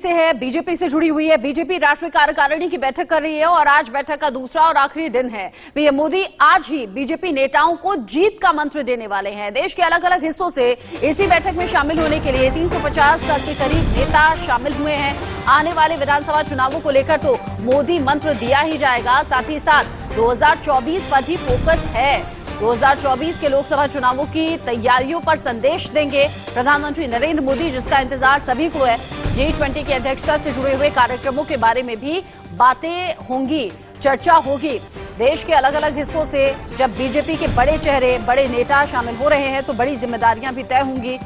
से है, बीजेपी से जुड़ी हुई है। बीजेपी राष्ट्रीय कार्यकारिणी की बैठक कर रही है और आज बैठक का दूसरा और आखिरी दिन है। पीएम मोदी आज ही बीजेपी नेताओं को जीत का मंत्र देने वाले हैं। देश के अलग अलग हिस्सों से इसी बैठक में शामिल होने के लिए 350 के करीब नेता शामिल हुए हैं। आने वाले विधानसभा चुनावों को लेकर तो मोदी मंत्र दिया ही जाएगा, साथ ही साथ 2024 पर भी फोकस है। 2024 के लोकसभा चुनावों की तैयारियों पर संदेश देंगे प्रधानमंत्री नरेंद्र मोदी, जिसका इंतजार सभी को है। G20 की अध्यक्षता से जुड़े हुए कार्यक्रमों के बारे में भी बातें होंगी, चर्चा होगी। देश के अलग अलग हिस्सों से जब बीजेपी के बड़े चेहरे, बड़े नेता शामिल हो रहे हैं तो बड़ी जिम्मेदारियां भी तय होंगी।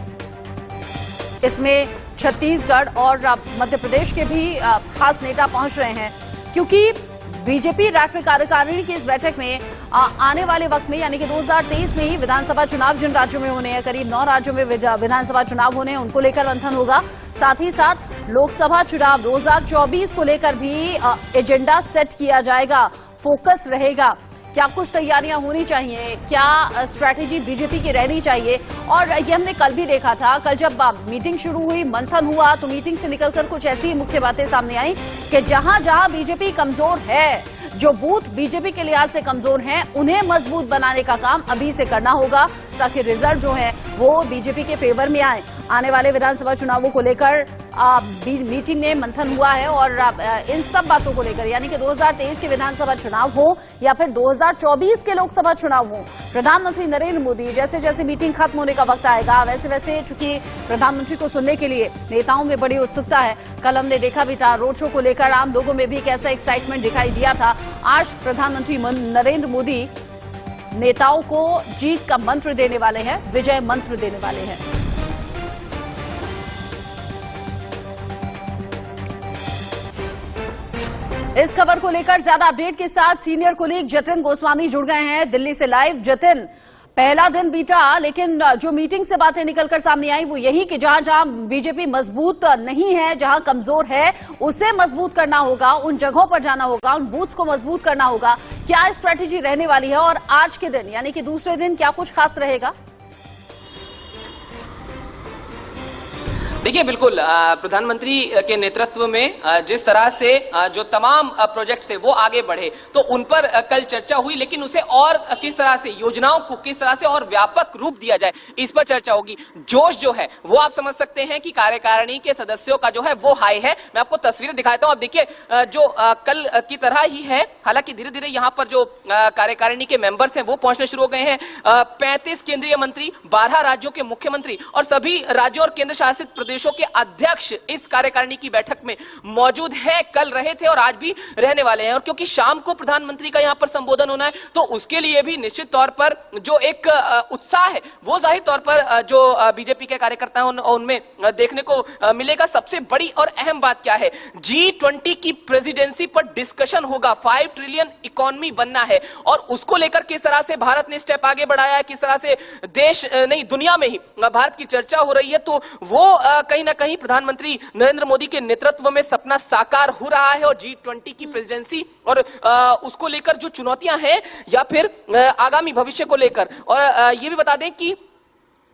इसमें छत्तीसगढ़ और मध्य प्रदेश के भी खास नेता पहुंच रहे हैं, क्योंकि बीजेपी राष्ट्रीय कार्यकारिणी की इस बैठक में आने वाले वक्त में यानी कि 2023 में ही विधानसभा चुनाव जिन राज्यों में होने हैं, करीब 9 राज्यों में विधानसभा चुनाव होने हैं, उनको लेकर मंथन होगा। साथ ही साथ लोकसभा चुनाव 2024 को लेकर भी एजेंडा सेट किया जाएगा, फोकस रहेगा। क्या कुछ तैयारियां होनी चाहिए, क्या स्ट्रैटेजी बीजेपी की रहनी चाहिए। और ये हमने कल भी देखा था, कल जब मीटिंग शुरू हुई, मंथन हुआ, तो मीटिंग से निकलकर कुछ ऐसी मुख्य बातें सामने आई कि जहां जहां बीजेपी कमजोर है, जो बूथ बीजेपी के लिहाज से कमजोर हैं, उन्हें मजबूत बनाने का काम अभी से करना होगा, ताकि रिजल्ट जो है वो बीजेपी के फेवर में आए। आने वाले विधानसभा चुनावों को लेकर मीटिंग में मंथन हुआ है और इन सब बातों को लेकर, यानी कि 2023 के विधानसभा चुनाव हो या फिर 2024 के लोकसभा चुनाव हो, प्रधानमंत्री नरेंद्र मोदी जैसे जैसे मीटिंग खत्म होने का वक्त आएगा, वैसे वैसे चूंकि प्रधानमंत्री को सुनने के लिए नेताओं में बड़ी उत्सुकता है। कल हमने देखा भी था रोड शो को लेकर आम लोगों में भी कैसा एक्साइटमेंट दिखाई दिया था। आज प्रधानमंत्री नरेंद्र मोदी नेताओं को जीत का मंत्र देने वाले हैं, विजय मंत्र देने वाले हैं। इस खबर को लेकर ज्यादा अपडेट के साथ सीनियर कोलीग जतिन गोस्वामी जुड़ गए हैं दिल्ली से लाइव। जतिन, पहला दिन बीता, लेकिन जो मीटिंग से बातें निकलकर सामने आई वो यही कि जहां जहां बीजेपी मजबूत नहीं है, जहां कमजोर है, उसे मजबूत करना होगा, उन जगहों पर जाना होगा, उन बूथ्स को मजबूत करना होगा। क्या स्ट्रैटेजी रहने वाली है और आज के दिन यानी कि दूसरे दिन क्या कुछ खास रहेगा? देखिए, बिल्कुल प्रधानमंत्री के नेतृत्व में जिस तरह से जो तमाम प्रोजेक्ट्स है वो आगे बढ़े, तो उन पर कल चर्चा हुई, लेकिन उसे और किस तरह से, योजनाओं को किस तरह से और व्यापक रूप दिया जाए, इस पर चर्चा होगी। जोश जो है वो आप समझ सकते हैं कि कार्यकारिणी के सदस्यों का जो है वो हाई है। मैं आपको तस्वीरें दिखाता हूं। आप देखिए, जो कल की तरह ही है, हालांकि धीरे धीरे यहाँ पर जो कार्यकारिणी के मेंबर्स हैं वो पहुंचने शुरू हो गए हैं। 35 केंद्रीय मंत्री, 12 राज्यों के मुख्यमंत्री और सभी राज्यों और केंद्र शासित प्रदेशों के अध्यक्ष इस कार्यकारिणी की बैठक में मौजूद है। कल रहे थे और आज भी रहने वाले हैं। और क्योंकि शाम को प्रधानमंत्री का यहां पर संबोधन होना है, तो उसके लिए भी निश्चित तौर पर जो एक उत्साह है वो जाहिर तौर पर जो बीजेपी के कार्यकर्ता हैं उनमें देखने को मिलेगा। सबसे बड़ी और अहम बात क्या है, G20 की प्रेसिडेंसी पर डिस्कशन होगा। 5 ट्रिलियन इकोनॉमी बनना है और उसको लेकर किस तरह से भारत ने स्टेप आगे बढ़ाया है, किस तरह से देश नहीं दुनिया में ही भारत की चर्चा हो रही है, तो वो कहीं ना कहीं प्रधानमंत्री नरेंद्र मोदी के नेतृत्व में सपना साकार हो रहा है। और G20 की प्रेसिडेंसी और उसको लेकर जो चुनौतियां हैं या फिर आगामी भविष्य को लेकर, और ये भी बता दें कि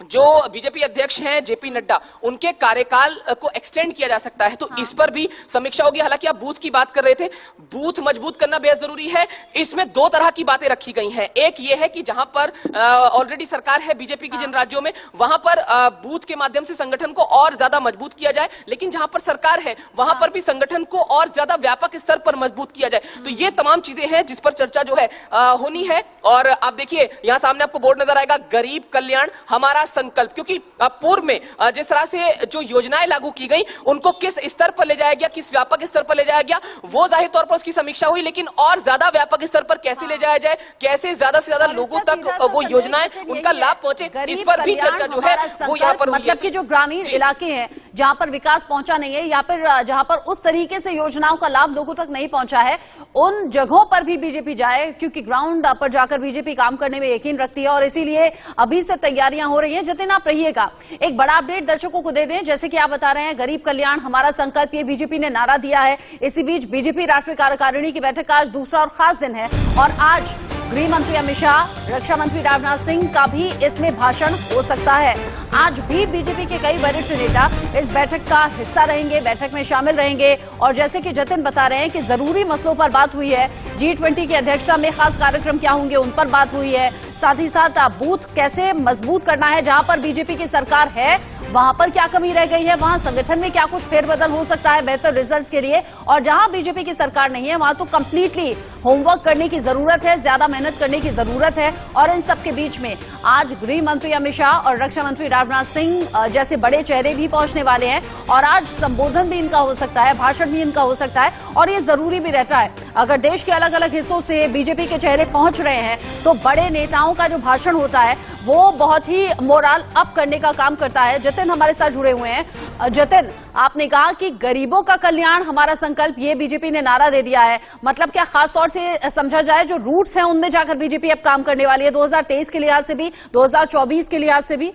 जो बीजेपी अध्यक्ष हैं जेपी नड्डा, उनके कार्यकाल को एक्सटेंड किया जा सकता है, तो इस पर भी समीक्षा होगी। हालांकि आप बूथ की बात कर रहे थे, बूथ मजबूत करना बेहद जरूरी है। इसमें 2 तरह की बातें रखी गई हैं। एक ये है कि जहां पर ऑलरेडी सरकार है बीजेपी की जिन राज्यों में, वहां पर बूथ के माध्यम से संगठन को और ज्यादा मजबूत किया जाए, लेकिन जहां पर सरकार है वहां पर भी संगठन को और ज्यादा व्यापक स्तर पर मजबूत किया जाए। तो ये तमाम चीजें हैं जिस पर चर्चा जो है होनी है। और आप देखिए, यहां सामने आपको बोर्ड नजर आएगा, गरीब कल्याण हमारा संकल्प, क्योंकि पूर्व में जिस तरह से जो योजनाएं लागू की गई उनको किस स्तर पर ले जाया गया, किस व्यापक स्तर पर ले जाया गया, वो जाहिर तौर पर उसकी समीक्षा हुई। लेकिन और ज्यादा व्यापक स्तर पर कैसे ले जाया जाए, कैसे ज्यादा से ज्यादा लोगों तक वो योजनाएं उनका लाभ पहुंचे, इस पर भी चर्चा जो है वो यहाँ पर हुई है। मतलब कि जो ग्रामीण इलाके हैं जहां पर विकास पहुंचा नहीं है या फिर जहां पर उस तरीके से योजनाओं का लाभ लोगों तक नहीं पहुंचा है, उन जगहों पर भी बीजेपी जाए, क्योंकि ग्राउंड पर जाकर बीजेपी काम करने में यकीन रखती है और इसीलिए अभी से तैयारियां हो रही हैं। जतिन, आप रहिएगा, एक बड़ा अपडेट दर्शकों को दे दें। जैसे कि आप बता रहे हैं, गरीब कल्याण हमारा संकल्प, ये बीजेपी ने नारा दिया है। इसी बीच बीजेपी राष्ट्रीय कार्यकारिणी की बैठक का आज दूसरा और खास दिन है और आज गृह मंत्री अमित शाह, रक्षा मंत्री राजनाथ सिंह का भी इसमें भाषण हो सकता है। आज भी बीजेपी के कई वरिष्ठ नेता इस बैठक का हिस्सा रहेंगे, बैठक में शामिल रहेंगे। और जैसे कि जतिन बता रहे हैं कि जरूरी मसलों पर बात हुई है, G20 की अध्यक्षता में खास कार्यक्रम क्या होंगे उन पर बात हुई है। साथ ही साथ बूथ कैसे मजबूत करना है, जहां पर बीजेपी की सरकार है वहां पर क्या कमी रह गई है, वहां संगठन में क्या कुछ फेरबदल हो सकता है बेहतर रिजल्ट्स के लिए, और जहां बीजेपी की सरकार नहीं है वहां तो कंप्लीटली होमवर्क करने की जरूरत है, ज्यादा मेहनत करने की जरूरत है। और इन सब के बीच में आज गृह मंत्री अमित शाह और रक्षा मंत्री राजनाथ सिंह जैसे बड़े चेहरे भी पहुंचने वाले हैं और आज संबोधन भी इनका हो सकता है, भाषण भी इनका हो सकता है। और ये जरूरी भी रहता है, अगर देश के अलग अलग हिस्सों से बीजेपी के चेहरे पहुंच रहे हैं तो बड़े नेताओं का जो भाषण होता है वो बहुत ही मोरल अप करने का काम करता है। जतिन हमारे साथ जुड़े हुए हैं। जतिन, आपने कहा कि गरीबों का कल्याण हमारा संकल्प, ये बीजेपी ने नारा दे दिया है। मतलब क्या खास तौर से समझा जाए जो रूट्स हैं उनमें जाकर बीजेपी अब काम करने वाली है 2023 के लिहाज से भी, 2024 के लिहाज से भी?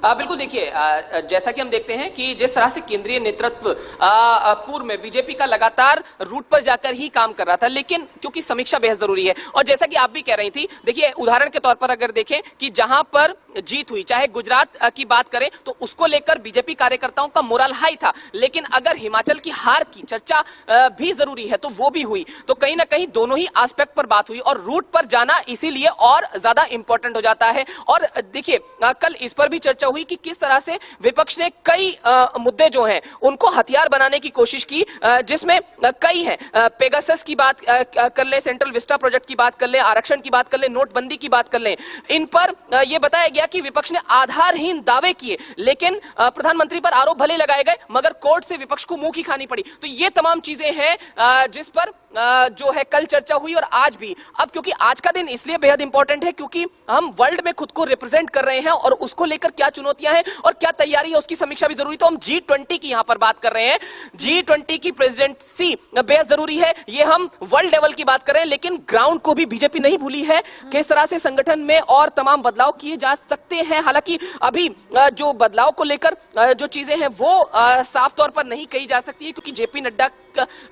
बिल्कुल, देखिए जैसा कि हम देखते हैं कि जिस तरह से केंद्रीय नेतृत्व पूर्व में बीजेपी का लगातार रूट पर जाकर ही काम कर रहा था, लेकिन क्योंकि समीक्षा बेहद जरूरी है और जैसा कि आप भी कह रही थी, देखिए उदाहरण के तौर पर अगर देखें कि जहां पर जीत हुई, चाहे गुजरात की बात करें तो उसको लेकर बीजेपी कार्यकर्ताओं का मोरल हाई था, लेकिन अगर हिमाचल की हार की चर्चा भी जरूरी है तो वो भी हुई। तो कहीं ना कहीं दोनों ही एस्पेक्ट पर बात हुई और रूट पर जाना इसीलिए और ज्यादा इंपॉर्टेंट हो जाता है। और देखिए कल इस पर भी चर्चा हुई कि किस तरह से विपक्ष ने कई मुद्दे जो हैं उनको हथियार बनाने की कोशिश की, जिसमें कई हैं। पेगासस की बात कर ले, सेंट्रल विस्टा प्रोजेक्ट की बात कर ले, आरक्षण की बात कर ले, नोटबंदी की बात कर ले, इन पर यह बताया गया कि विपक्ष ने आधारहीन दावे किए, लेकिन प्रधानमंत्री पर आरोप भले लगाए गए मगर कोर्ट से विपक्ष को मुंह की खानी पड़ी। तो ये तमाम चीजें हैं जिस पर जो है कल चर्चा हुई और आज भी। अब क्योंकि आज का दिन इसलिए बेहद इंपॉर्टेंट है क्योंकि हम वर्ल्ड में खुद को रिप्रेजेंट कर रहे हैं और उसको लेकर क्या चुनौतियां हैं और क्या तैयारी है उसकी समीक्षा भी जरूरी। तो हम G20 की यहां पर बात कर रहे हैं। G20 की प्रेसिडेंसी बेहद जरूरी है, ये हम वर्ल्ड लेवल की बात कर रहे हैं, लेकिन ग्राउंड को भी बीजेपी नहीं भूली है। किस तरह से संगठन में और तमाम बदलाव किए जा सकते हैं, हालांकि अभी जो बदलाव को लेकर जो चीजें हैं वो साफ तौर पर नहीं कही जा सकती है क्योंकि जेपी नड्डा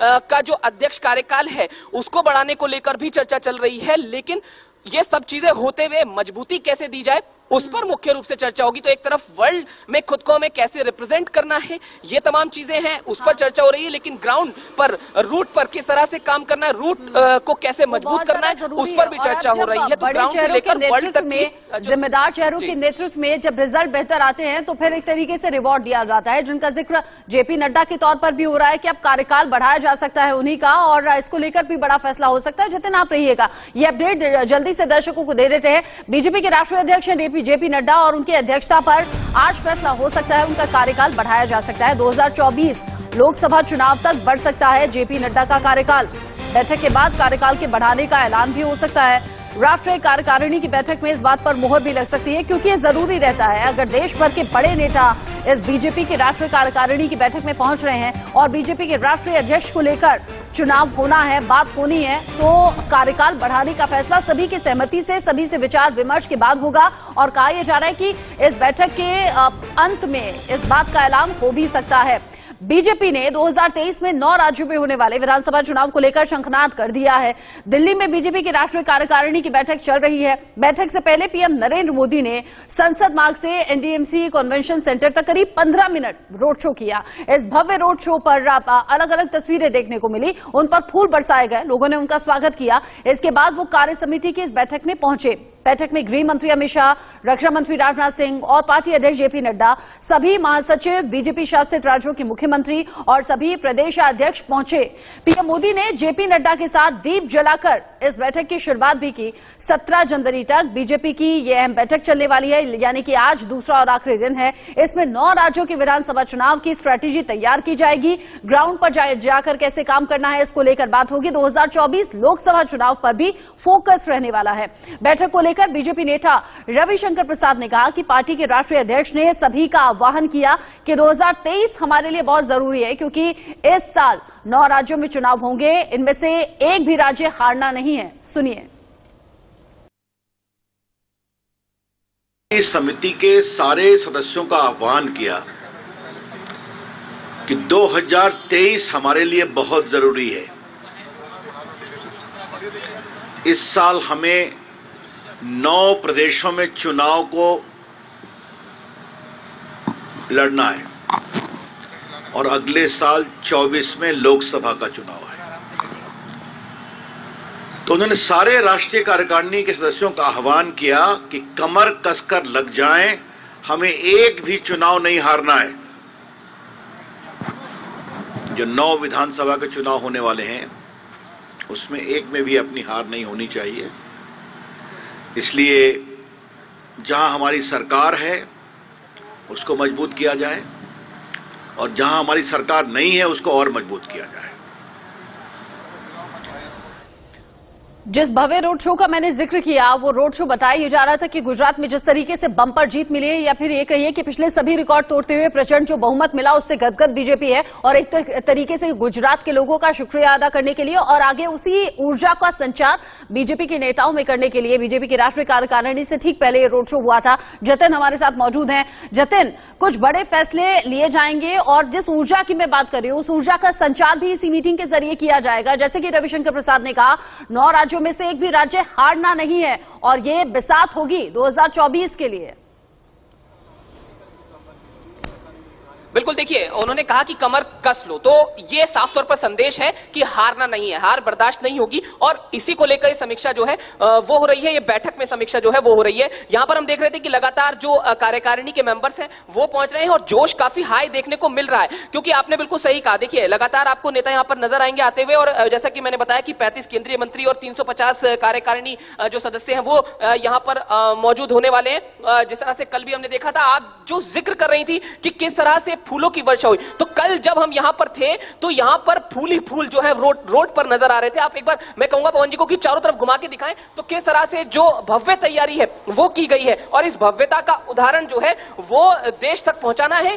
का जो अध्यक्ष कार्यकाल है उसको बढ़ाने को लेकर भी चर्चा चल रही है, लेकिन ये सब चीजें होते हुए मजबूती कैसे दी जाए उस पर मुख्य रूप से चर्चा होगी। तो एक तरफ वर्ल्ड में खुद को हमें कैसे रिप्रेजेंट करना है, ये तमाम चीजें हैं, उस पर चर्चा हो रही है, लेकिन ग्राउंड पर, रूट पर किस तरह से काम करना है, रूट को कैसे मजबूत करना है, उस पर भी चर्चा हो रही है। तो ग्राउंड से लेकर वर्ल्ड तक की जिम्मेदार चेहरों के नेतृत्व में जब रिजल्ट बेहतर आते हैं तो फिर एक तरीके से रिवॉर्ड दिया जाता है, जिनका जिक्र जेपी नड्डा के तौर पर भी हो रहा है कि अब कार्यकाल बढ़ाया जा सकता है उन्हीं का और इसको लेकर भी बड़ा फैसला हो सकता है। जितिन, आप रहिएगा, ये अपडेट जल्दी से दर्शकों को दे देते हैं। बीजेपी के राष्ट्रीय अध्यक्ष हैं जेपी नड्डा और उनकी अध्यक्षता पर आज फैसला हो सकता है, उनका कार्यकाल बढ़ाया जा सकता है। 2024 लोकसभा चुनाव तक बढ़ सकता है जेपी नड्डा का कार्यकाल। बैठक के बाद कार्यकाल के बढ़ाने का ऐलान भी हो सकता है। राष्ट्रीय कार्यकारिणी की बैठक में इस बात पर मुहर भी लग सकती है क्योंकि ये जरूरी रहता है, अगर देश भर के बड़े नेता इस बीजेपी की राष्ट्रीय कार्यकारिणी की बैठक में पहुंच रहे हैं और बीजेपी के राष्ट्रीय अध्यक्ष को लेकर चुनाव होना है, बात होनी है, तो कार्यकाल बढ़ाने का फैसला सभी की सहमति से, सभी से विचार विमर्श के बाद होगा। और कहा यह जा रहा है कि इस बैठक के अंत में इस बात का ऐलान हो भी सकता है। बीजेपी ने 2023 में 9 राज्यों में होने वाले विधानसभा चुनाव को लेकर शंखनाद कर दिया है। दिल्ली में बीजेपी की राष्ट्रीय कार्यकारिणी की बैठक चल रही है। बैठक से पहले पीएम नरेंद्र मोदी ने संसद मार्ग से एनडीएमसी कन्वेंशन सेंटर तक करीब 15 मिनट रोड शो किया। इस भव्य रोड शो पर अलग अलग तस्वीरें देखने को मिली, उन पर फूल बरसाए गए, लोगों ने उनका स्वागत किया। इसके बाद वो कार्य समिति की इस बैठक में पहुंचे। बैठक में गृह मंत्री अमित शाह, रक्षा मंत्री राजनाथ सिंह और पार्टी अध्यक्ष जेपी नड्डा, सभी महासचिव, बीजेपी शासित राज्यों के मुख्यमंत्री और सभी प्रदेश अध्यक्ष पहुंचे। पीएम मोदी ने जेपी नड्डा के साथ दीप जलाकर इस बैठक की शुरुआत भी की। 17 जनवरी तक बीजेपी की यह अहम बैठक चलने वाली है, यानी कि आज दूसरा और आखिरी दिन है। इसमें 9 राज्यों के विधानसभा चुनाव की स्ट्रैटेजी तैयार की जाएगी। ग्राउंड पर जाकर कैसे काम करना है इसको लेकर बात होगी। 2024 लोकसभा चुनाव पर भी फोकस रहने वाला है। बैठक को लेकर बीजेपी नेता रविशंकर प्रसाद ने कहा कि पार्टी के राष्ट्रीय अध्यक्ष ने सभी का आह्वान किया कि 2023 हमारे लिए बहुत जरूरी है क्योंकि इस साल 9 राज्यों में चुनाव होंगे, इनमें से एक भी राज्य हारना नहीं है। सुनिए। इस समिति के सारे सदस्यों का आह्वान किया कि 2023 हमारे लिए बहुत जरूरी है इस साल हमें 9 प्रदेशों में चुनाव को लड़ना है और अगले साल 24 में लोकसभा का चुनाव है। तो उन्होंने सारे राष्ट्रीय कार्यकारिणी के सदस्यों का आह्वान किया कि कमर कसकर लग जाएं, हमें एक भी चुनाव नहीं हारना है। जो 9 विधानसभा के चुनाव होने वाले हैं उसमें एक में भी अपनी हार नहीं होनी चाहिए। इसलिए जहां हमारी सरकार है उसको मजबूत किया जाए और जहां हमारी सरकार नहीं है उसको और मजबूत किया जाए। जिस भव्य रोड शो का मैंने जिक्र किया वो रोड शो बताया जा रहा था कि गुजरात में जिस तरीके से बम्पर जीत मिली है या फिर ये कहिए कि पिछले सभी रिकॉर्ड तोड़ते हुए प्रचंड जो बहुमत मिला उससे गदगद बीजेपी है और एक तरीके से गुजरात के लोगों का शुक्रिया अदा करने के लिए और आगे उसी ऊर्जा का संचार बीजेपी के नेताओं में करने के लिए बीजेपी की राष्ट्रीय कार्यकारिणी से ठीक पहले ये रोड शो हुआ था। जतिन हमारे साथ मौजूद हैं। जतिन, कुछ बड़े फैसले लिए जाएंगे और जिस ऊर्जा की मैं बात कर रही हूं उस ऊर्जा का संचार भी इसी मीटिंग के जरिए किया जाएगा। जैसे कि रविशंकर प्रसाद ने कहा 9 राज्यों में से एक भी राज्य हारना नहीं है और ये बिसात होगी 2024 के लिए। बिल्कुल, देखिए उन्होंने कहा कि कमर कस लो, तो ये साफ तौर पर संदेश है कि हारना नहीं है, हार बर्दाश्त नहीं होगी और इसी को लेकर समीक्षा जो है वो हो रही है। ये बैठक में समीक्षा जो है वो हो रही है। यहां पर हम देख रहे थे कि लगातार जो कार्यकारिणी के मेंबर्स हैं वो पहुंच रहे हैं और जोश काफी हाई देखने को मिल रहा है, क्योंकि आपने बिल्कुल सही कहा। देखिए लगातार आपको नेता यहां पर नजर आएंगे आते हुए और जैसा कि मैंने बताया कि 35 केंद्रीय मंत्री और 350 कार्यकारिणी जो सदस्य हैं वो यहां पर मौजूद होने वाले हैं। जिस तरह से कल भी हमने देखा था, आप जो जिक्र कर रही थी कि किस तरह से फूलों की वर्षा हुई, तो कल जब हम यहां पर थे तो यहां पर फूल ही फूल जो है रोड पर नजर आ रहे थे। आप एक बार मैं कहूंगा पवन जी को कि चारों तरफ घुमा के दिखाएं तो किस तरह से जो भव्य तैयारी है वो की गई है और इस भव्यता का उदाहरण जो है वो देश तक पहुंचाना है।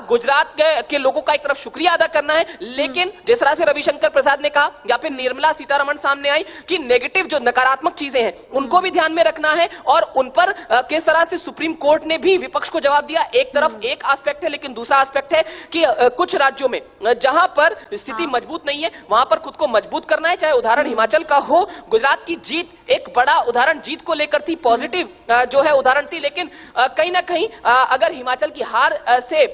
गुजरात के लोगों का एक तरफ शुक्रिया अदा करना है, लेकिन जिस तरह से रविशंकर प्रसाद ने कहा या फिर निर्मला सीतारमण सामने आई कि नेगेटिव जो नकारात्मक चीजें हैं उनको भी ध्यान में रखना है और उन पर किस तरह से सुप्रीम कोर्ट ने भी विपक्ष को जवाब दिया। एक तरफ एक एस्पेक्ट है, लेकिन दूसरा एस्पेक्ट है कि कुछ राज्यों में जहां पर स्थिति मजबूत नहीं है वहां पर खुद को मजबूत करना है। चाहे उदाहरण हिमाचल का हो, गुजरात की जीत एक बड़ा उदाहरण जीत को लेकर थी, पॉजिटिव जो है उदाहरण थी, लेकिन कहीं ना कहीं अगर हिमाचल की हार से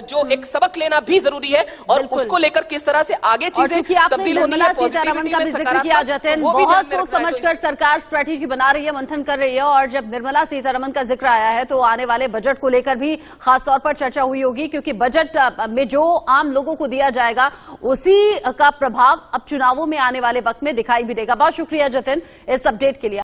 जो एक सबक लेना भी जरूरी है और उसको लेकर किस तरह से आगे चीजें तब्दील होनी है। सीतारमण का भी जिक्र किया जाता है, बहुत सोच समझकर सरकार स्ट्रेटेजी बना रही है, मंथन कर रही है और जब निर्मला सीतारमण का जिक्र आया है तो आने वाले बजट को लेकर भी खासतौर पर चर्चा हुई होगी, क्योंकि बजट में जो आम लोगों को दिया जाएगा उसी का प्रभाव अब चुनावों में आने वाले वक्त में दिखाई भी देगा। बहुत शुक्रिया जतिन इस अपडेट के लिए।